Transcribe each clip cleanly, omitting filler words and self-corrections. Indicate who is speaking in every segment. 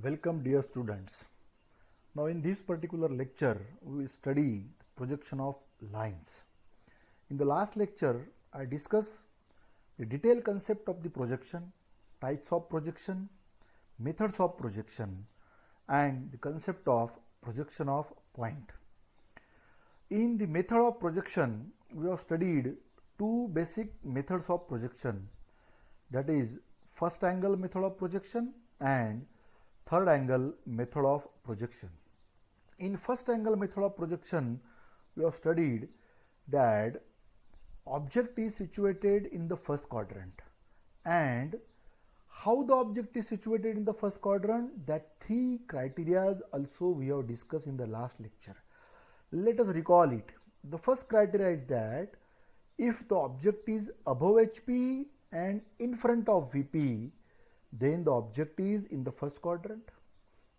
Speaker 1: Welcome dear students. Now in this particular lecture we will study the projection of lines. In the last lecture I discussed the detailed concept of the projection, types of projection, methods of projection and the concept of projection of point. In the method of projection we have studied two basic methods of projection, that is first angle method of projection and third angle method of projection. In first angle method of projection, we have studied that object is situated in the first quadrant, and how the object is situated in the first quadrant, that three criteria also we have discussed in the last lecture. Let us recall it. The first criteria is that if the object is above HP and in front of VP, then the object is in the first quadrant.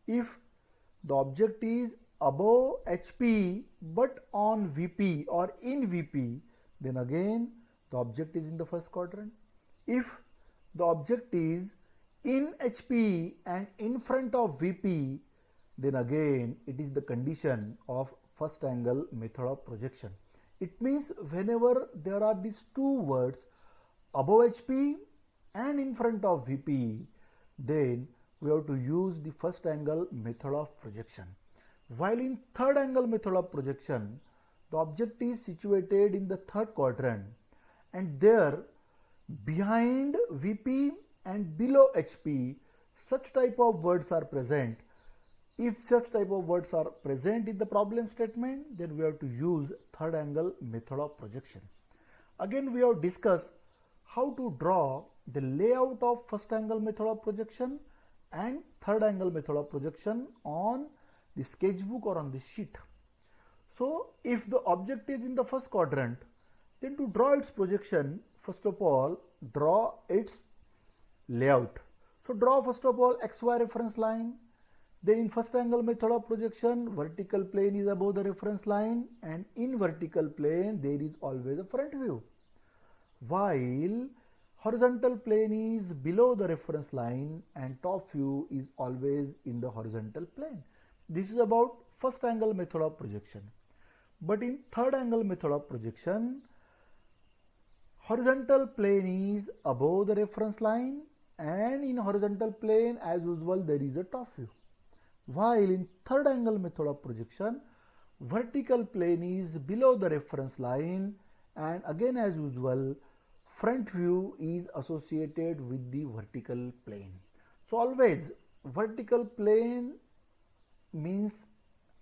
Speaker 1: If the object is above HP but on VP or in VP, then again the object is in the first quadrant. If the object is in HP and in front of VP, then again it is the condition of first angle method of projection. It means whenever there are these two words above HP and in front of VP, then we have to use the first angle method of projection. While in third angle method of projection, the object is situated in the third quadrant and there behind VP and below HP such type of words are present. If such type of words are present in the problem statement, then we have to use third angle method of projection. Again we have discussed how to draw the layout of first angle method of projection and third angle method of projection on the sketchbook or on the sheet. So if the object is in the first quadrant, then to draw its projection, first of all draw its layout. So draw first of all XY reference line. Then in first angle method of projection, vertical plane is above the reference line and in vertical plane there is always a front view, while horizontal plane is below the reference line and top view is always in the horizontal plane. This is about first angle method of projection. But in third angle method of projection, horizontal plane is above the reference line and in horizontal plane as usual there is a top view. While in third angle method of projection, vertical plane is below the reference line and again as usual front view is associated with the vertical plane. So always vertical plane means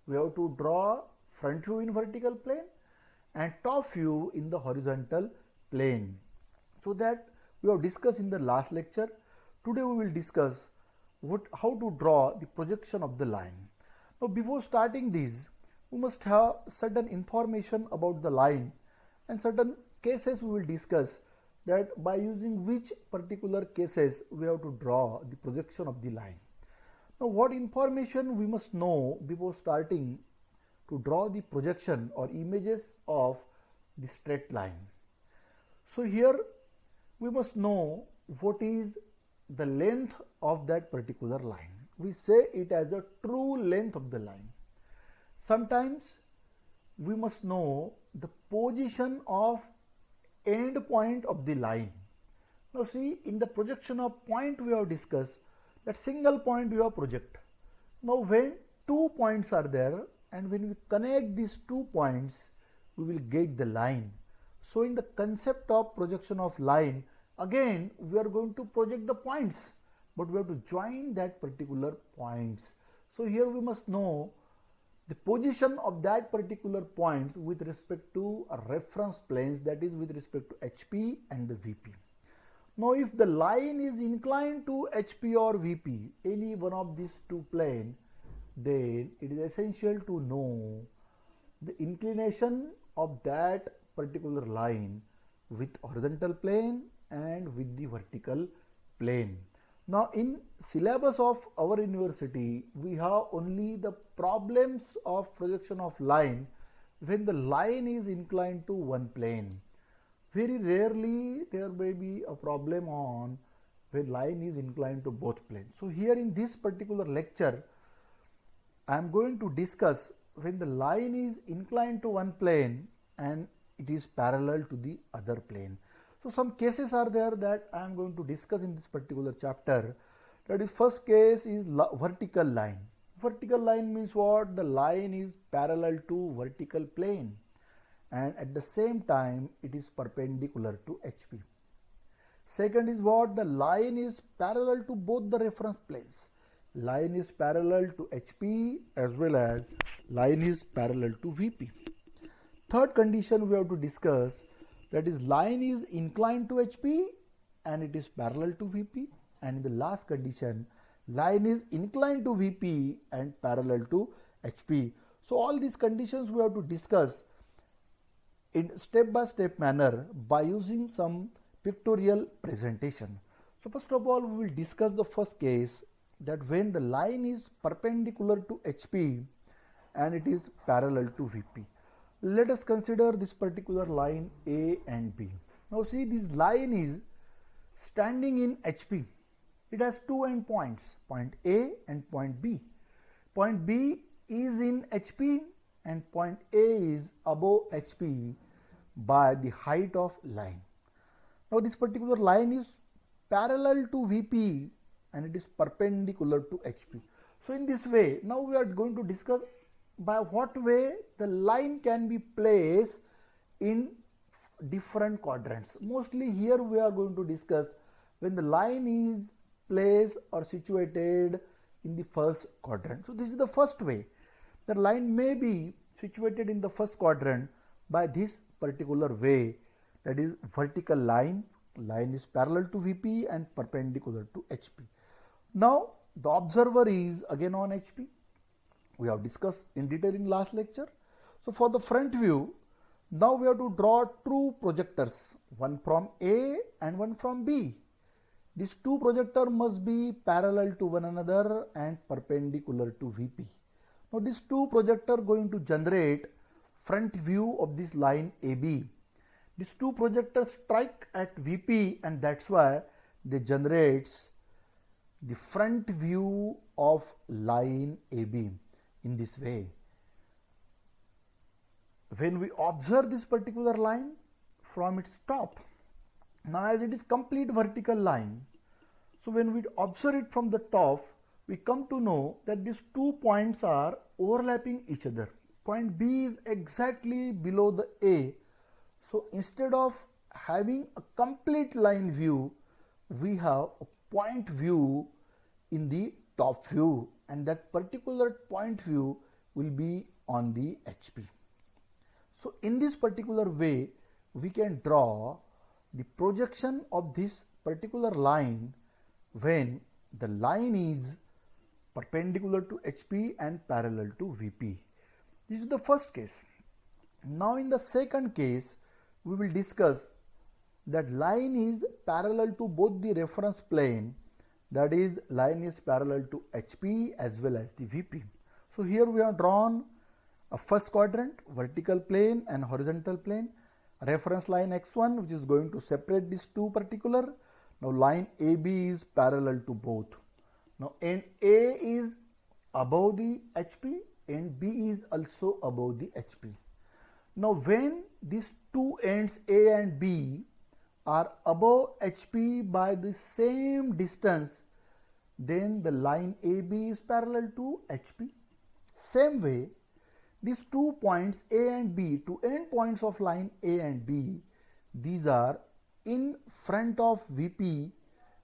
Speaker 1: we have to draw front view in vertical plane and top view in the horizontal plane. So that we have discussed in the last lecture. Today we will discuss how to draw the projection of the line. Now before starting this, we must have certain information about the line and certain cases we will discuss, that by using which particular cases we have to draw the projection of the line. Now what information we must know before starting to draw the projection or images of the straight line. So here we must know what is the length of that particular line. We say it as a true length of the line. Sometimes we must know the position of end point of the line. Now see, in the projection of point we have discussed that single point we have project. Now when two points are there and when we connect these 2 points, we will get the line. So in the concept of projection of line, again we are going to project the points, but we have to join that particular points. So here we must know the position of that particular points with respect to a reference planes, that is with respect to HP and the VP. Now if the line is inclined to HP or VP, any one of these two planes, then it is essential to know the inclination of that particular line with horizontal plane and with the vertical plane. Now in syllabus of our university, we have only the problems of projection of line when the line is inclined to one plane. Very rarely there may be a problem on when line is inclined to both planes. So here in this particular lecture, I am going to discuss when the line is inclined to one plane and it is parallel to the other plane. So some cases are there that I am going to discuss in this particular chapter. That is, first case is vertical line. Vertical line means what? The line is parallel to vertical plane and at the same time it is perpendicular to HP. Second is what? The line is parallel to both the reference planes. Line is parallel to HP as well as line is parallel to VP. Third condition we have to discuss, that is line is inclined to HP and it is parallel to VP. And in the last condition, line is inclined to VP and parallel to HP. So all these conditions we have to discuss in step-by-step manner by using some pictorial presentation. So first of all, we will discuss the first case, that when the line is perpendicular to HP and it is parallel to VP. Let us consider this particular line A and B. Now see, this line is standing in HP. It has two endpoints, point A and point B. Point B is in HP and point A is above HP by the height of line. Now this particular line is parallel to VP and it is perpendicular to HP. So in this way, now we are going to discuss by what way the line can be placed in different quadrants. Mostly here we are going to discuss when the line is placed or situated in the first quadrant. So this is the first way. The line may be situated in the first quadrant by this particular way, that is vertical line. Line is parallel to VP and perpendicular to HP. Now the observer is again on HP. We have discussed in detail in last lecture. So for the front view, now we have to draw two projectors, one from A and one from B. These two projectors must be parallel to one another and perpendicular to VP. Now these two projectors are going to generate front view of this line AB. These two projectors strike at VP and that's why they generates the front view of line AB in this way. When we observe this particular line from its top, now as it is complete vertical line, so when we observe it from the top, we come to know that these 2 points are overlapping each other. Point B is exactly below the A. So instead of having a complete line view, we have a point view in the top view, and that particular point view will be on the HP. So in this particular way, we can draw the projection of this particular line when the line is perpendicular to HP and parallel to VP. This is the first case. Now in the second case, we will discuss that line is parallel to both the reference plane, that is line is parallel to HP as well as the VP. So here we have drawn a first quadrant, vertical plane and horizontal plane, reference line x1 which is going to separate these two particular. Now line AB is parallel to both. Now end A is above the HP and B is also above the HP. Now when these two ends A and B are above HP by the same distance, then the line AB is parallel to HP. Same way, these 2 points A and B, two end points of line A and B, these are in front of VP,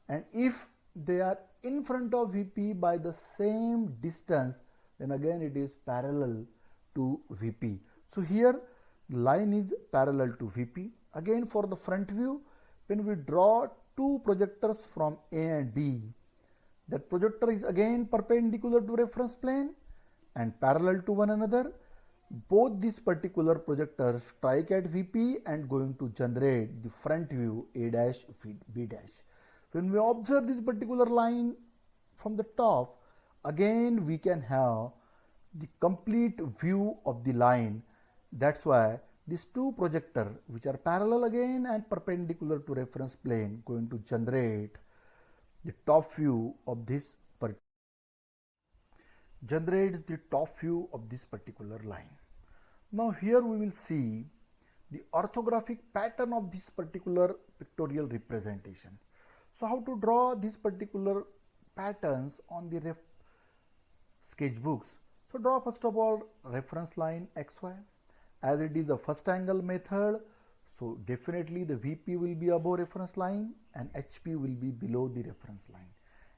Speaker 1: and if they are in front of VP by the same distance, then again it is parallel to VP. So here line is parallel to VP. Again for the front view, when we draw two projectors from A and B, that projector is again perpendicular to reference plane and parallel to one another. Both these particular projectors strike at VP and going to generate the front view A dash B dash. When we observe this particular line from the top, again we can have the complete view of the line. That's why these two projectors, which are parallel again and perpendicular to reference plane, going to generate the top view of this particular line. Now here we will see the orthographic pattern of this particular pictorial representation. So how to draw these particular patterns on the sketchbooks? So draw first of all reference line XY. As it is a first angle method, so definitely the VP will be above reference line and HP will be below the reference line.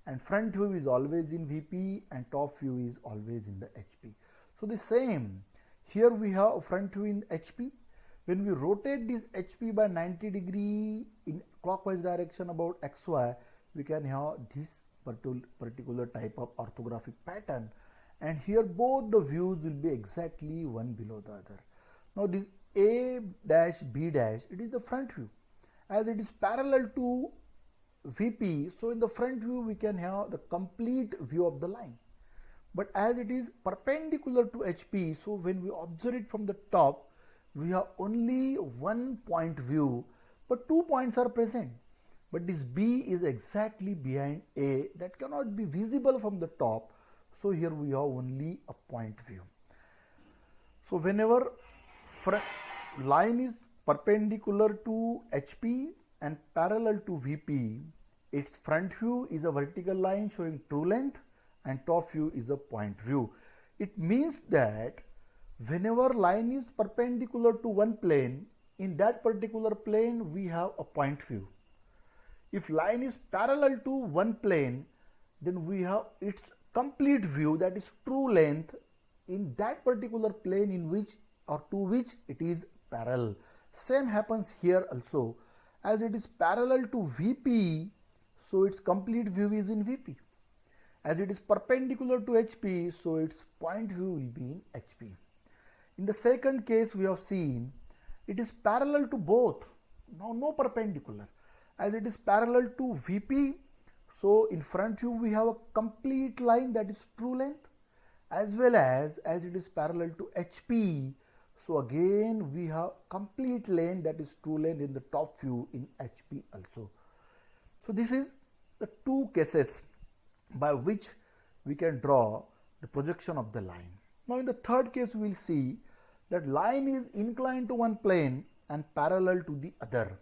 Speaker 1: And front view is always in VP and top view is always in the HP. So the same, here we have a front view in HP. When we rotate this HP by 90 degree in clockwise direction about XY, we can have this particular type of orthographic pattern. And here both the views will be exactly one below the other. Now this A dash B dash, it is the front view. As it is parallel to VP, so in the front view we can have the complete view of the line. But as it is perpendicular to HP, so when we observe it from the top, we have only one point view, but 2 points are present. But this B is exactly behind A, that cannot be visible from the top. So here we have only a point view. So whenever line is perpendicular to HP and parallel to VP, its front view is a vertical line showing true length and top view is a point view. It means that whenever line is perpendicular to one plane, in that particular plane we have a point view. If line is parallel to one plane, then we have its complete view, that is true length, in that particular plane in which or to which it is parallel. Same happens here also. As it is parallel to VP, so its complete view is in VP. As it is perpendicular to HP, so its point view will be in HP. In the second case we have seen, it is parallel to both. Now no perpendicular. As it is parallel to VP, so in front view we have a complete line, that is true length, as well as it is parallel to HP, so again we have complete length, that is true length, in the top view in HP also. So this is the two cases by which we can draw the projection of the line. Now in the third case we will see that line is inclined to one plane and parallel to the other.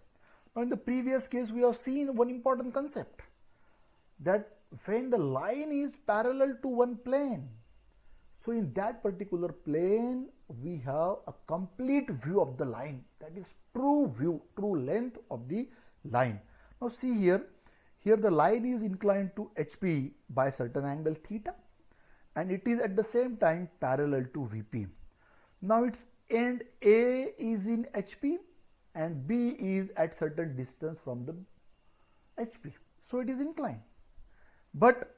Speaker 1: Now in the previous case we have seen one important concept, that when the line is parallel to one plane, so in that particular plane we have a complete view of the line, that is true view, true length of the line. Now see here the line is inclined to HP by a certain angle theta and it is at the same time parallel to VP. Now its end A is in HP and B is at certain distance from the HP, so it is inclined. But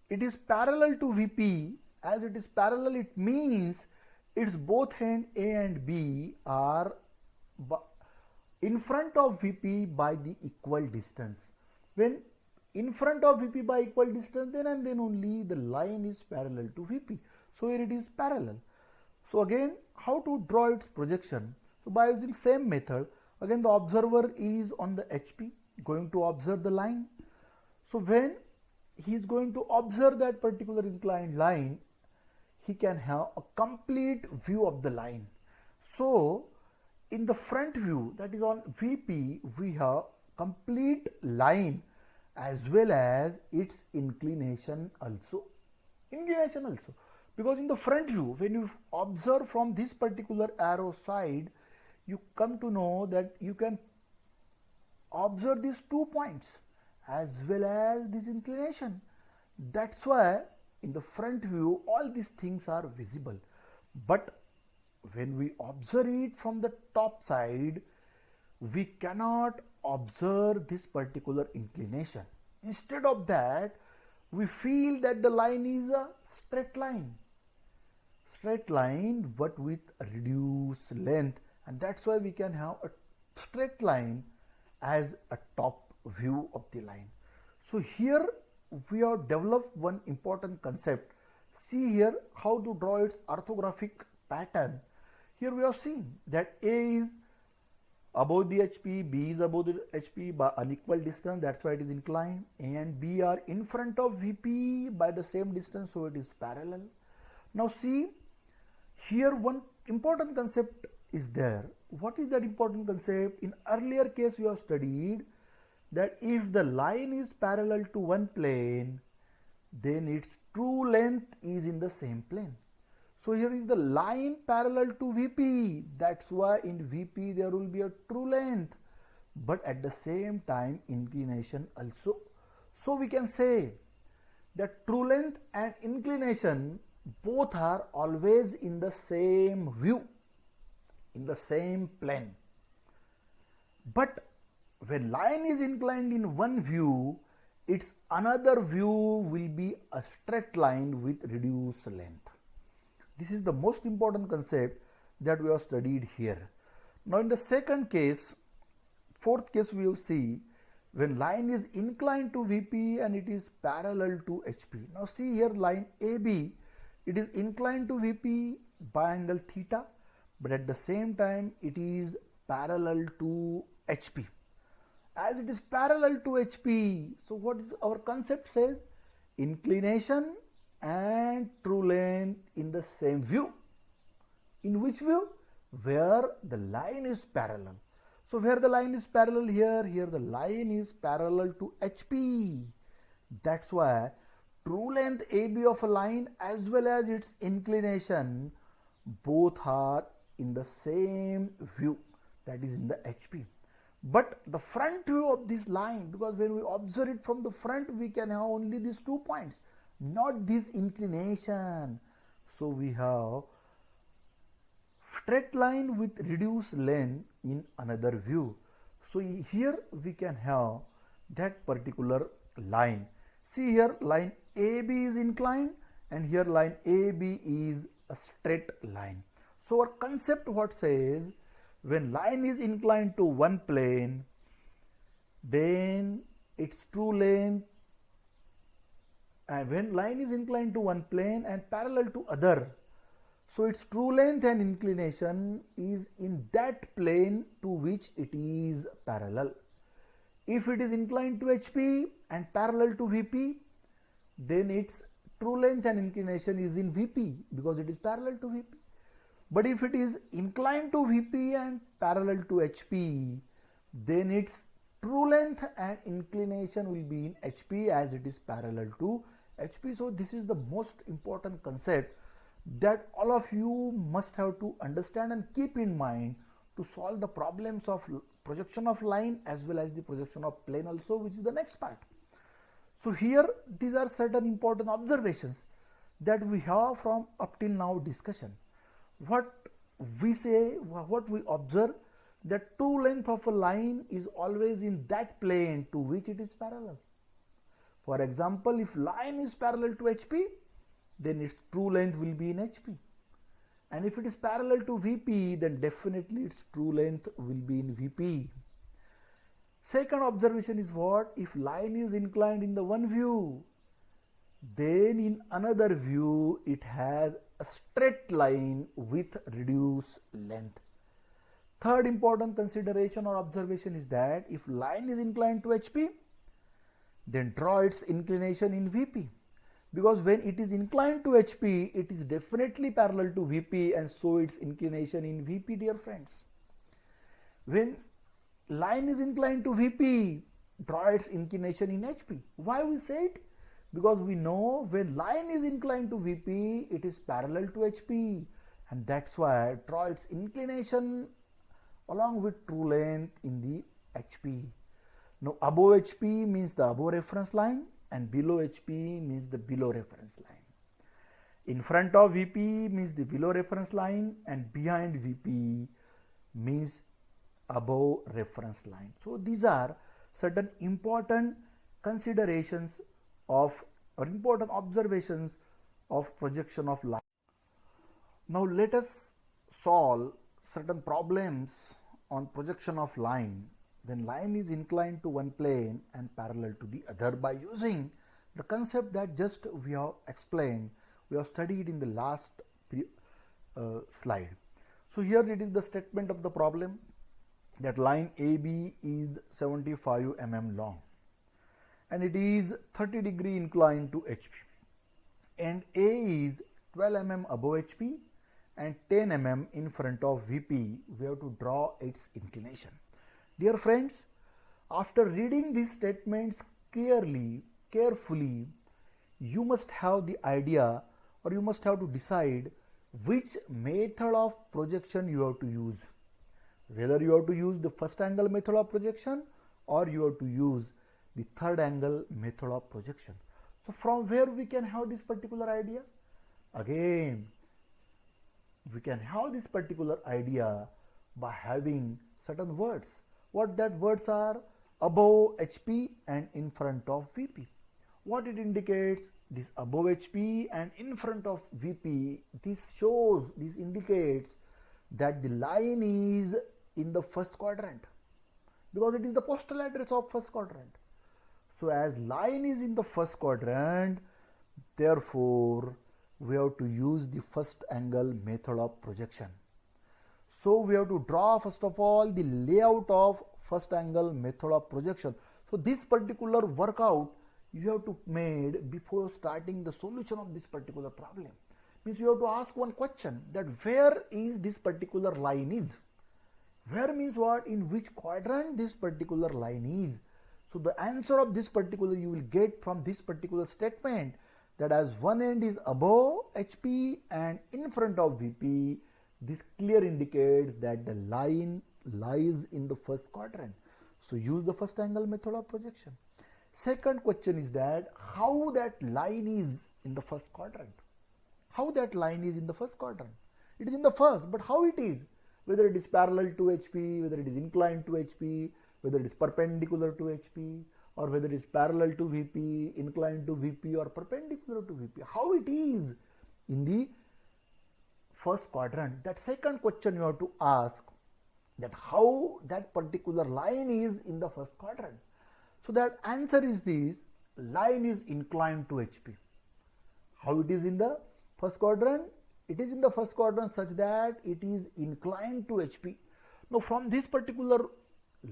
Speaker 1: it is parallel to VP. As it is parallel, it means its both end A and B are in front of VP by the equal distance. When in front of VP by equal distance, then and then only the line is parallel to VP. So here it is parallel. So again, how to draw its projection? So by using same method, again the observer is on the HP, going to observe the line. So when he is going to observe that particular inclined line, he can have a complete view of the line. So in the front view, that is on VP, we have complete line as well as its inclination also. Because in the front view, when you observe from this particular arrow side, you come to know that you can observe these 2 points as well as this inclination. That's why in the front view all these things are visible. But when we observe it from the top side, we cannot observe this particular inclination. Instead of that, we feel that the line is a straight line but with a reduced length, and that's why we can have a straight line as a top view of the line. So here we have developed one important concept. See here how to draw its orthographic pattern. Here we have seen that A is above the HP, B is above the HP by unequal distance, that's why it is inclined. A and B are in front of VP by the same distance, so it is parallel. Now see, here one important concept is there. What is that important concept? In earlier case you have studied that if the line is parallel to one plane, then its true length is in the same plane. So here is the line parallel to VP. That's why in VP there will be a true length, but at the same time inclination also. So we can say that true length and inclination both are always in the same view, in the same plane. But when line is inclined in one view, its another view will be a straight line with reduced length. This is the most important concept that we have studied here. Now in the second case, fourth case, we will see when line is inclined to VP and it is parallel to HP. Now see here, line AB, it is inclined to VP by angle theta, but at the same time it is parallel to HP. As it is parallel to HP, so what is our concept says? Inclination and true length in the same view. In which view? Where the line is parallel. So where the line is parallel here the line is parallel to HP. That's why true length AB of a line as well as its inclination both are in the same view, that is in the HP. But the front view of this line, because when we observe it from the front, we can have only these 2 points, not this inclination. So we have straight line with reduced length in another view. So here we can have that particular line. See here, line AB is inclined and here line AB is a straight line. So our concept what says, when line is inclined to one plane, then its true length, and when line is inclined to one plane and parallel to other, so its true length and inclination is in that plane to which it is parallel. If it is inclined to HP and parallel to VP, then its true length and inclination is in VP because it is parallel to VP. But if it is inclined to VP and parallel to HP, then its true length and inclination will be in HP as it is parallel to HP. So this is the most important concept that all of you must have to understand and keep in mind to solve the problems of projection of line as well as the projection of plane also, which is the next part. So here these are certain important observations that we have from up till now discussion. What we say, what we observe, that true length of a line is always in that plane to which it is parallel. For example, if line is parallel to HP, then its true length will be in HP. And if it is parallel to VP, then definitely its true length will be in VP. Second observation is what? If line is inclined in the one view, then in another view it has a straight line with reduced length. Third important consideration or observation is that if line is inclined to HP, then draw its inclination in VP. Because when it is inclined to HP, it is definitely parallel to VP and so its inclination in VP, dear friends. When line is inclined to VP, draw its inclination in HP. Why we say it? Because we know when line is inclined to VP, it is parallel to HP, and that's why draw its inclination along with true length in the HP. Now above HP means the above reference line and below HP means the below reference line. In front of VP means the below reference line and behind VP means above reference line. So these are certain important considerations of or important observations of projection of line. Now let us solve certain problems on projection of line when line is inclined to one plane and parallel to the other by using the concept that just we have explained, we have studied in the last slide. So here it is the statement of the problem. that line AB is 75 mm long and it is 30-degree inclined to HP, and A is 12 mm above HP and 10 mm in front of VP. We have to draw its inclination. Dear friends, after reading these statements clearly, carefully, you must have the idea, or you must have to decide which method of projection you have to use. Whether you have to use the first angle method of projection or you have to use the third angle method of projection. So from where we can have this particular idea? Again, we can have this particular idea by having certain words. What that words are? Above HP and in front of VP. What it indicates? This above HP and in front of VP, this indicates that the line is in the first quadrant, because it is the postal address of first quadrant. So as line is in the first quadrant, therefore we have to use the first angle method of projection. So we have to draw first of all the layout of first angle method of projection. So this particular workout you have to made before starting the solution of this particular problem. Means you have to ask one question, that where is this particular line is? Where means what? In which quadrant this particular line is? So the answer of this particular you will get from this particular statement, that as one end is above HP and in front of VP, this clear indicates that the line lies in the first quadrant. So use the first angle method of projection. Second question is that how that line is in the first quadrant. How that line is in the first quadrant. It is in the first, but how it is? Whether it is parallel to HP, whether it is inclined to HP, whether it is perpendicular to HP, or whether it is parallel to VP, inclined to VP, or perpendicular to VP. How it is in the first quadrant. That second question you have to ask, that how that particular line is in the first quadrant. So that answer is this: line is inclined to HP. How it is in the first quadrant? It is in the first quadrant such that it is inclined to HP. Now from this particular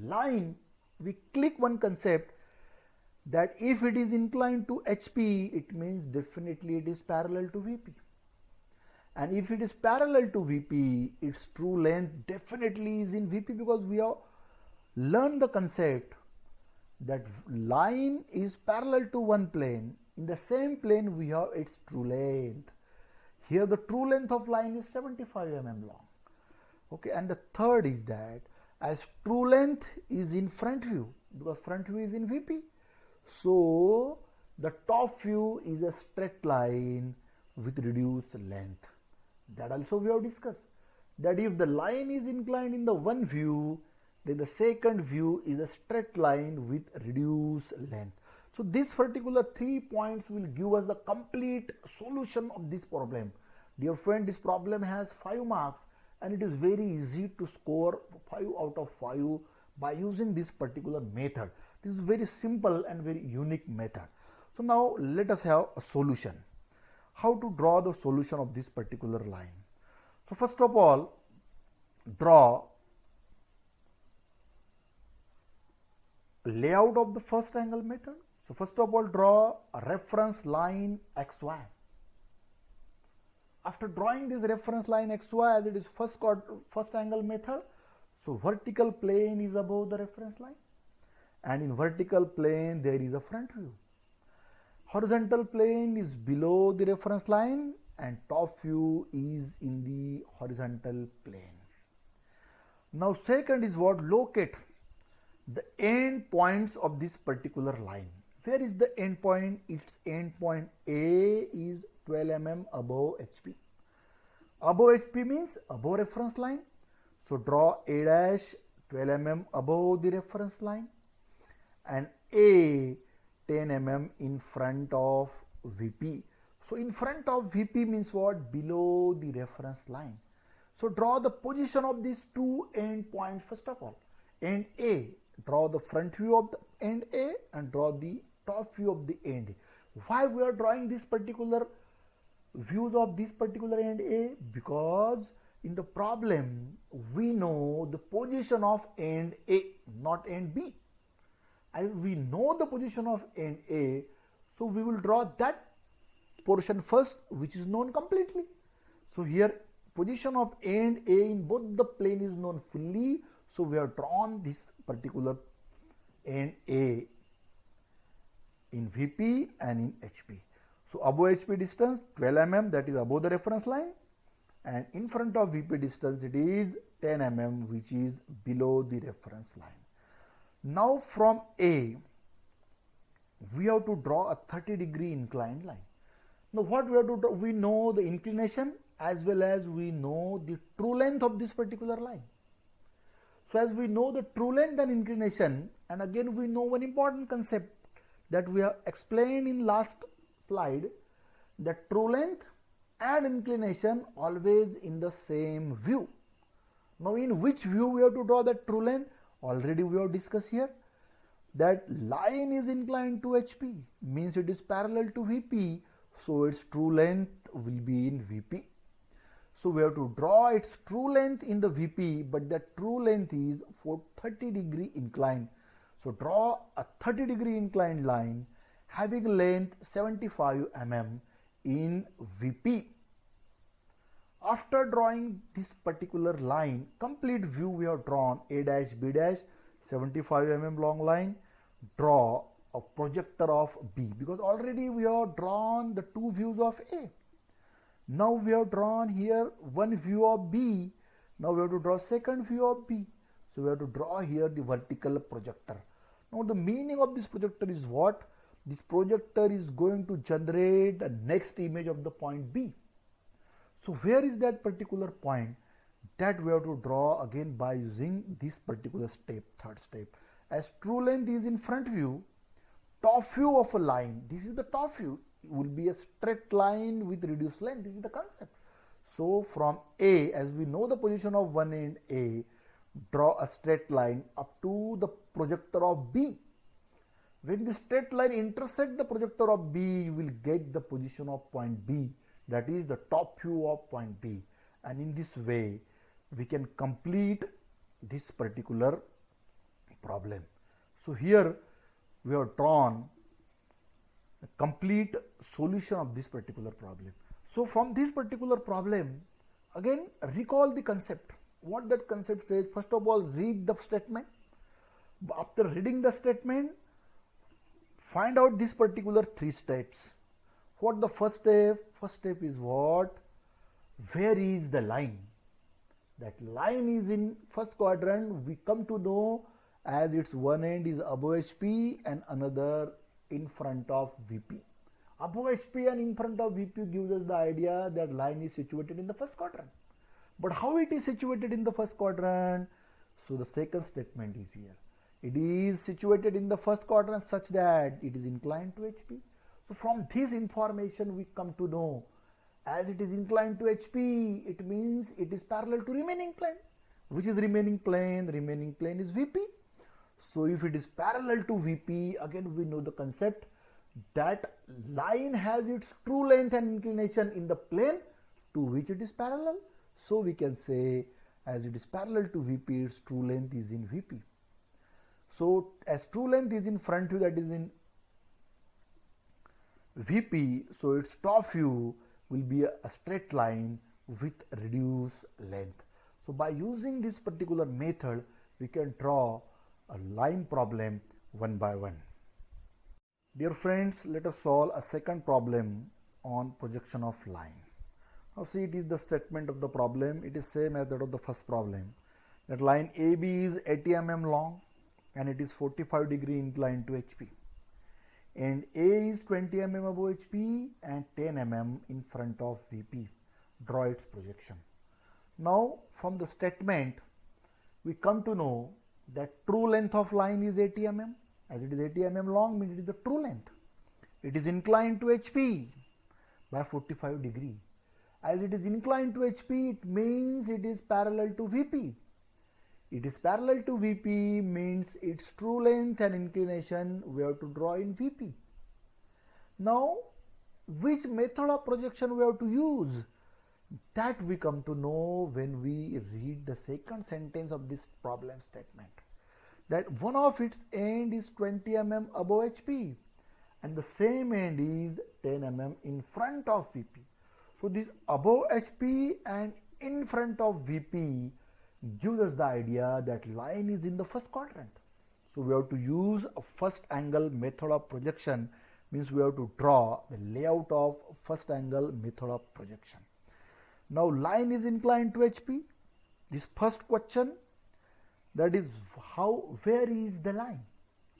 Speaker 1: line, we click one concept, that if it is inclined to HP, it means definitely it is parallel to VP. And if it is parallel to VP, its true length definitely is in VP, because we have learned the concept that line is parallel to one plane. In the same plane we have its true length. Here the true length of line is 75 mm long. Okay, and the third is that as true length is in front view, because front view is in VP, so the top view is a straight line with reduced length. That also we have discussed, that if the line is inclined in the one view, then the second view is a straight line with reduced length. So these particular 3 points will give us the complete solution of this problem. Dear friend, this problem has 5 marks and it is very easy to score 5 out of 5 by using this particular method. This is very simple and very unique method. So now let us have a solution. How to draw the solution of this particular line? So first of all, draw layout of the first angle method. So first of all, draw a reference line XY. After drawing this reference line XY, as it is first angle method, so vertical plane is above the reference line, and in vertical plane there is a front view. Horizontal plane is below the reference line and top view is in the horizontal plane. Now second is what? Locate the end points of this particular line. Where is the end point? Its end point A is 12 mm above HP. Above HP means above reference line. So draw A dash 12 mm above the reference line and A 10 mm in front of VP. So in front of VP means what? Below the reference line. So draw the position of these two end points first of all. End A, draw the front view of the end A and draw the top view of the end A. Why we are drawing this particular views of this particular end A? Because in the problem we know the position of end A, not end B. As we know the position of end A, so we will draw that portion first which is known completely. So here position of end A in both the plane is known fully, so we have drawn this particular end A in VP and in HP. So above HP distance 12 mm, that is above the reference line, and in front of VP distance it is 10 mm, which is below the reference line. Now from A we have to draw a 30-degree inclined line. Now what we have to draw? We know the inclination as well as we know the true length of this particular line. So as we know the true length and inclination, and again we know one important concept that we have explained in last slide, that true length and inclination always in the same view. Now in which view we have to draw that true length? Already we have discussed here that line is inclined to HP, means it is parallel to VP, so its true length will be in VP. So we have to draw its true length in the VP, but that true length is for 30-degree inclined. So draw a 30-degree inclined line having length 75 mm in VP. After drawing this particular line, complete view we have drawn A dash B dash 75 mm long line. Draw a projector of B, because already we have drawn the two views of A. Now we have drawn here one view of B. Now we have to draw second view of B. So we have to draw here the vertical projector. Now the meaning of this projector is what? This projector is going to generate the next image of the point B. So where is that particular point? That we have to draw again by using this particular step, third step. As true length is in front view, top view of a line, this is the top view, will be a straight line with reduced length. This is the concept. So from A, as we know the position of one end A, draw a straight line up to the projector of B. When the straight line intersects the projector of B, you will get the position of point B, that is the top view of point B. And in this way, we can complete this particular problem. So here we have drawn a complete solution of this particular problem. So from this particular problem, again recall the concept. What that concept says, first of all read the statement. After reading the statement, find out this particular three steps. What the first step? First step is what? Where is the line? That line is in first quadrant. We come to know as its one end is above HP and another in front of VP. Above HP and in front of VP gives us the idea that line is situated in the first quadrant. But how it is situated in the first quadrant? So the second statement is here. It is situated in the first quadrant such that it is inclined to HP. So from this information we come to know as it is inclined to HP, it means it is parallel to remaining plane. Which is remaining plane? Remaining plane is VP. So if it is parallel to VP, again we know the concept that line has its true length and inclination in the plane to which it is parallel. So we can say as it is parallel to VP, its true length is in VP. So as true length is in front view, that is in VP, so its top view will be a straight line with reduced length. So by using this particular method, we can draw a line problem one by one. Dear friends, let us solve a second problem on projection of line. Now see, it is the statement of the problem. It is same as that of the first problem. That line AB is 80 mm long and it is 45 degree inclined to HP. And A is 20 mm above HP and 10 mm in front of VP. Draw its projection. Now from the statement, we come to know that true length of line is 80 mm. As it is 80 mm long, means it is the true length. It is inclined to HP by 45 degree. As it is inclined to HP, it means it is parallel to VP. It is parallel to VP means its true length and inclination we have to draw in VP. Now, which method of projection we have to use? That we come to know when we read the second sentence of this problem statement, that one of its end is 20 mm above HP and the same end is 10 mm in front of VP. So this above HP and in front of VP gives us the idea that line is in the first quadrant. So we have to use a first angle method of projection, means we have to draw the layout of first angle method of projection. Now line is inclined to HP. This first question, that is where is the line?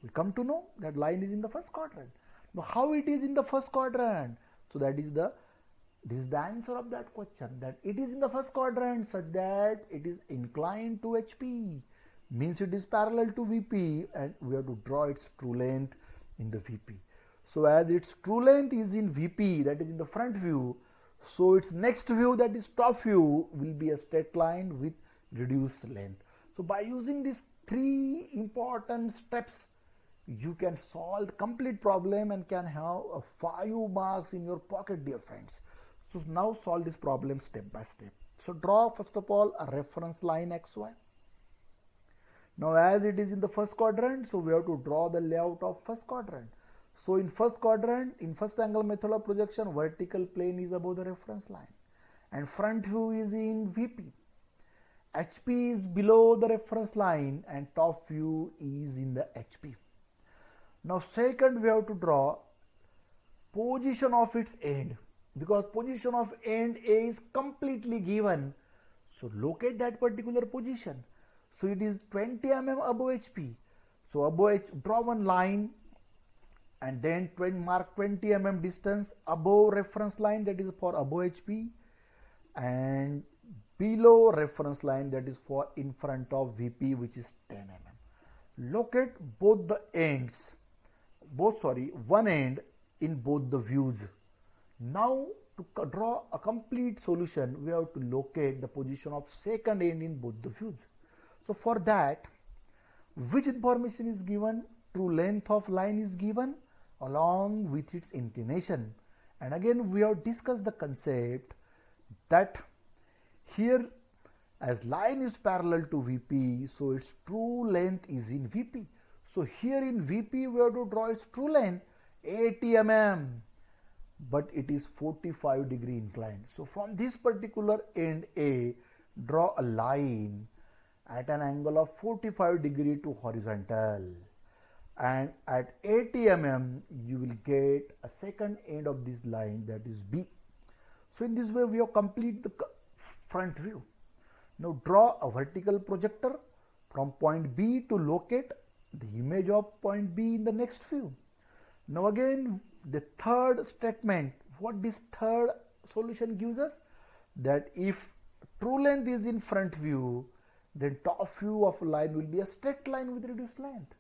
Speaker 1: We come to know that line is in the first quadrant. Now how it is in the first quadrant? So this is the answer of that question, that it is in the first quadrant such that it is inclined to HP, means it is parallel to VP, and we have to draw its true length in the VP. So as its true length is in VP, that is in the front view, so its next view, that is top view, will be a straight line with reduced length. So by using these three important steps, you can solve the complete problem and can have 5 marks in your pocket, dear friends. So now solve this problem step by step. So draw first of all a reference line XY. Now as it is in the first quadrant, so we have to draw the layout of first quadrant. So in first quadrant, in first angle method of projection, vertical plane is above the reference line and front view is in VP. HP is below the reference line and top view is in the HP. Now second, we have to draw position of its end, because position of end A is completely given. So locate that particular position. So it is 20 mm above HP. So draw one line and then mark 20 mm distance above reference line, that is for above HP, and below reference line, that is for in front of VP, which is 10 mm. Locate both the ends, one end in both the views. Now to draw a complete solution, we have to locate the position of second end in both the views. So for that, which information is given? True length of line is given along with its inclination. And again we have discussed the concept that here as line is parallel to VP, so its true length is in VP. So here in VP we have to draw its true length 80 mm, but it is 45 degree inclined. So from this particular end A, draw a line at an angle of 45 degree to horizontal, and at 80 mm you will get a second end of this line, that is B. So in this way we have complete the front view. Now draw a vertical projector from point B to locate the image of point B in the next view. Now again the third statement, what this third solution gives us, that if true length is in front view, then top view of a line will be a straight line with reduced length.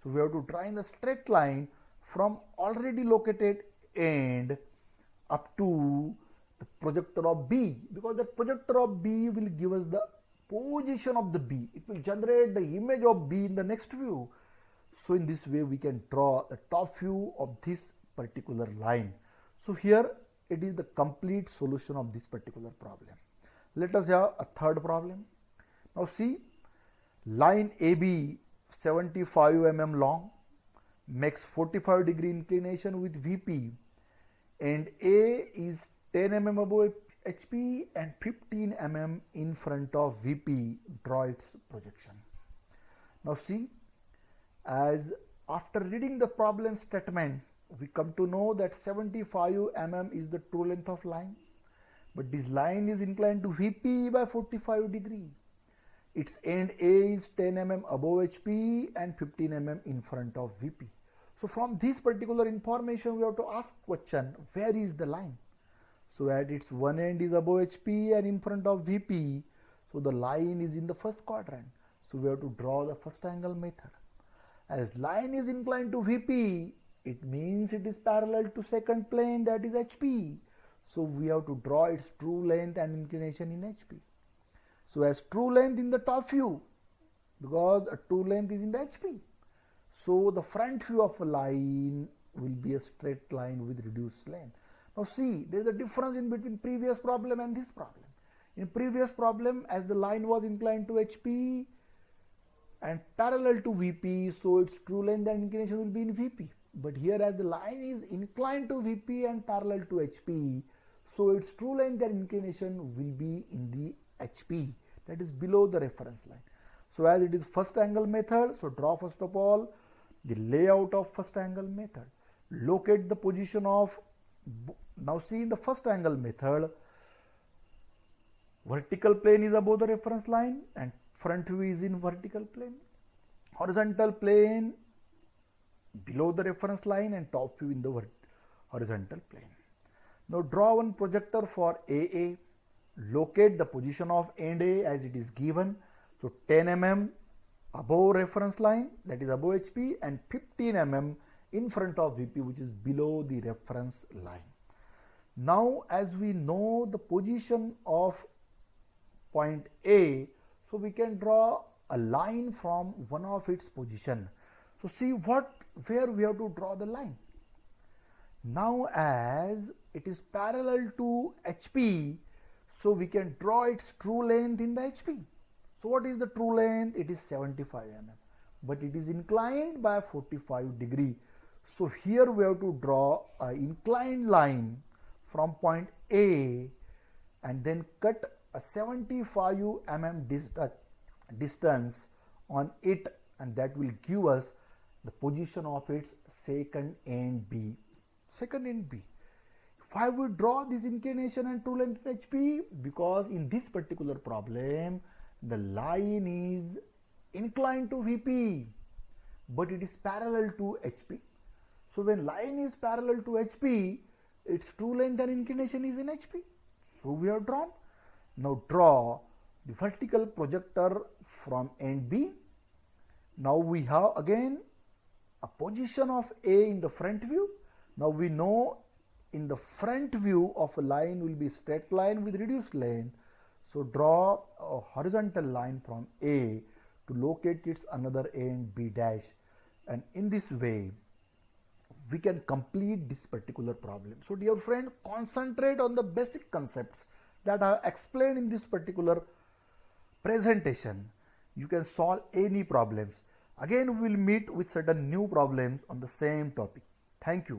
Speaker 1: So we have to draw in the straight line from already located end up to the projector of B, because the projector of B will give us the position of the B. It will generate the image of B in the next view. So in this way we can draw the top view of this particular line. So here it is the complete solution of this particular problem. Let us have a third problem. Now see, line AB 75 mm long, makes 45 degree inclination with VP, and A is 10 mm above HP and 15 mm in front of VP. Draw its projection. Now see, as after reading the problem statement, we come to know that 75 mm is the true length of line, but this line is inclined to VP by 45 degree. Its end A is 10 mm above HP and 15 mm in front of VP. So from this particular information we have to ask question, where is the line? So at its one end is above HP and in front of VP, so the line is in the first quadrant. So we have to draw the first angle method. As line is inclined to VP, it means it is parallel to second plane, that is HP. So we have to draw its true length and inclination in HP. So as true length in the top view, because a true length is in the HP. So the front view of a line will be a straight line with reduced length. Now see, there is a difference in between previous problem and this problem. In previous problem, as the line was inclined to HP and parallel to VP, so its true length and inclination will be in VP. But here, as the line is inclined to VP and parallel to HP, so its true length and inclination will be in the HP, that is below the reference line. So as it is first angle method, so draw first of all the layout of first angle method. Locate the position of, now see, in the first angle method, vertical plane is above the reference line and front view is in vertical plane. Horizontal plane below the reference line and top view in the horizontal plane. Now draw one projector for AA. Locate the position of end A as it is given. So 10 mm above reference line, that is above HP, and 15 mm in front of VP, which is below the reference line. Now as we know the position of point A, so we can draw a line from one of its position. So see where we have to draw the line. Now as it is parallel to HP, so we can draw its true length in the HP. So what is the true length? It is 75 mm, but it is inclined by 45 degree. So here we have to draw an inclined line from point A and then cut a 75 mm distance on it, and that will give us the position of its second end B. Second end B. Why we draw this inclination and true length in HP? Because in this particular problem, the line is inclined to VP, but it is parallel to HP. So when line is parallel to HP, its true length and inclination is in HP. So we have drawn. Now draw the vertical projector from end B. Now we have again a position of A in the front view. Now we know in the front view of a line will be straight line with reduced length. So draw a horizontal line from A to locate its another end B dash, and in this way we can complete this particular problem. So dear friend, concentrate on the basic concepts that I have explained in this particular presentation. You can solve any problems. Again we will meet with certain new problems on the same topic. Thank you.